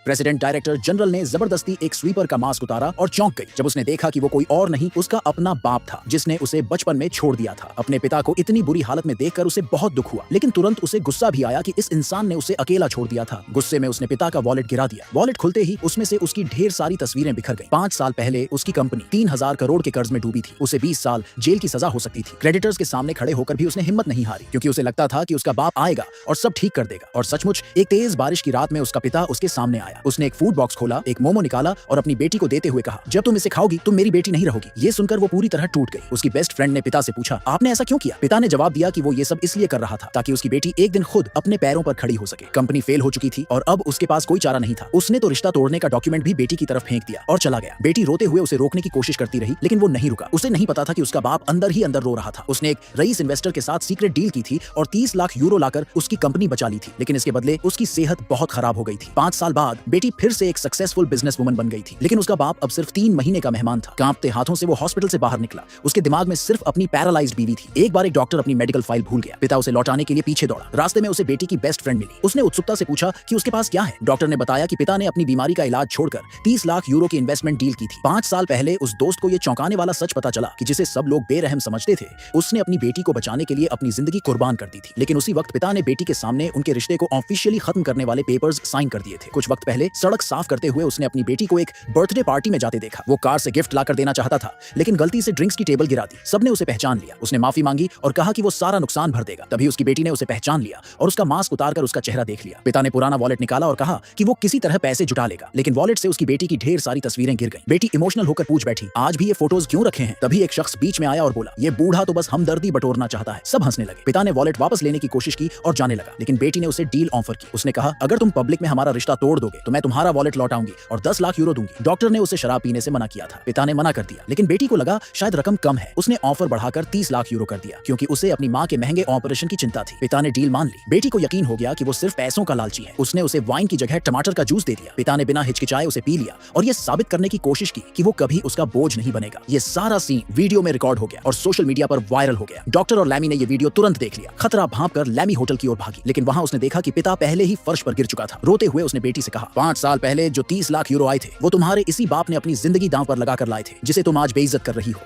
President director general ने जबरदस्ती एक स्वीपर का मास्क उतारा और चौंक गई जब उसने देखा कि वो कोई और नहीं उसका अपना बाप था जिसने उसे बचपन में छोड़ दिया था। अपने पिता को इतनी बुरी हालत में देखकर उसे बहुत दुख हुआ, लेकिन तुरंत उसे गुस्सा भी आया कि इस इंसान ने उसे अकेला छोड़ दिया था। गुस्से में उसने पिता का वॉलेट गिरा दिया। वॉलेट खुलते ही उसमें से उसकी ढेर सारी तस्वीरें बिखर गईं। 5 साल पहले उसकी कंपनी 3000 करोड़ के कर्ज में डूबी थी। उसे 20 साल जेल की सजा हो सकती थी। क्रेडिटर्स के सामने खड़े होकर भी उसने हिम्मत नहीं हारी, क्योंकि उसे लगता था कि उसका बाप आएगा और सब ठीक कर देगा। और सचमुच एक तेज बारिश की रात में उसका पिता उसके सामने आया। उसने एक फूड बॉक्स खोला, एक मोमो निकाला और अपनी बेटी को देते हुए कहा, जब तुम इसे खाओगी तुम मेरी बेटी नहीं रहोगी। ये सुनकर वो पूरी तरह टूट गई। उसकी बेस्ट फ्रेंड ने पिता से पूछा, आपने ऐसा क्यों किया? पिता ने जवाब दिया कि वो ये सब इसलिए कर रहा था ताकि उसकी बेटी एक दिन खुद अपने पैरों पर खड़ी हो सके। कंपनी फेल हो चुकी थी और अब उसके पास कोई चारा नहीं था। उसने तो रिश्ता तोड़ने का डॉक्यूमेंट भी बेटी की तरफ फेंक दिया और चला गया। बेटी रोते हुए उसे रोकने की कोशिश करती रही, लेकिन वो नहीं रुका। उसे नहीं पता था कि उसका बाप अंदर ही अंदर रो रहा था। उसने एक रईस इन्वेस्टर के साथ सीक्रेट डील की थी और 30 लाख यूरो लाकर उसकी कंपनी बचा ली थी, लेकिन इसके बदले उसकी सेहत बहुत खराब हो गई थी। 5 साल बाद बेटी फिर से एक सक्सेसफुल बिजनेस वुमन बन गई थी, लेकिन उसका बाप अब सिर्फ 3 महीने का मेहमान था। कांपते हाथों से वो हॉस्पिटल से बाहर निकला। उसके दिमाग में सिर्फ अपनी पैरालाइज्ड बीवी थी। एक बार एक डॉक्टर अपनी मेडिकल फाइल भूल गया। पिता उसे लौटाने के लिए पीछे दौड़ा। रास्ते में उसे बेटी की बेस्ट फ्रेंड मिली। उसने उत्सुकता से पूछा कि उसके पास क्या है। डॉक्टर ने बताया कि पिता ने अपनी बीमारी का इलाज छोड़कर 30 लाख यूरो की इन्वेस्टमेंट डील की थी। 5 साल पहले उस दोस्त को यह चौंकाने वाला सच पता चला कि जिसे सब लोग बेरहम समझते थे, उसने अपनी बेटी को बचाने के लिए अपनी जिंदगी कुर्बान कर दी थी। लेकिन उसी वक्त पिता ने बेटी के सामने उनके रिश्ते को ऑफिशियली खत्म करने वाले पेपर्स साइन कर दिए थे। कुछ वक्त पहले सड़क साफ करते हुए उसने अपनी बेटी को एक बर्थडे पार्टी में जाते देखा। वो कार से गिफ्ट लाकर देना चाहता था, लेकिन गलती से ड्रिंक्स की टेबल गिरा दी। सबने उसे पहचान लिया। उसने माफी मांगी और कहा कि वो सारा नुकसान भर देगा। तभी उसकी बेटी ने उसे पहचान लिया और उसका मास्क उतारकर उसका चेहरा देख लिया। पिता ने पुराना वॉलेट निकाला और कहा कि वो किसी तरह पैसे जुटा लेगा, लेकिन वॉलेट से उसकी बेटी की ढेर सारी तस्वीरें गिर गईं। बेटी इमोशनल होकर पूछ बैठी, आज भी ये फोटोज क्यों रखे हैं? तभी एक शख्स बीच में आया और बोला, ये बूढ़ा तो बस हमदर्दी बटोरना चाहता है। सब हंसने लगे। पिता ने वॉलेट वापस लेने की कोशिश की और जाने लगा, लेकिन बेटी ने उसे डील ऑफर की। उसने कहा, अगर तुम पब्लिक में हमारा रिश्ता तोड़ दोगे तो मैं तुम्हारा वॉलेट लौटाऊंगी और 10 लाख यूरो दूंगी। डॉक्टर ने उसे शराब पीने से मना किया था। पिता ने मना कर दिया, लेकिन बेटी को लगा शायद रकम कम है। उसने ऑफर बढ़ाकर 30 लाख यूरो कर दिया, क्योंकि उसे अपनी मां के महंगे ऑपरेशन की चिंता थी। पिता ने डील मान ली। बेटी को यकीन हो गया कि वो सिर्फ पैसों का लालची है। उसने उसे वाइन की जगह टमाटर का जूस दे दिया। पिता ने बिना हिचकिचाए उसे पी लिया और ये साबित करने की कोशिश की कि वो कभी उसका बोझ नहीं बनेगा। ये सारा सीन वीडियो में रिकॉर्ड हो गया और सोशल मीडिया पर वायरल हो गया। डॉक्टर और लैमी ने ये वीडियो तुरंत देख लिया। खतरा भांपकर लैमी होटल की ओर भागी, लेकिन वहां उसने देखा कि पिता पहले ही फर्श पर गिर चुका था। रोते हुए उसने बेटी से कहा, 5 साल पहले जो 30 लाख यूरो आए थे वो तुम्हारे इसी बाप ने अपनी जिंदगी दांव पर लगाकर लाए थे, जिसे तुम आज बेइज्जत कर रही हो।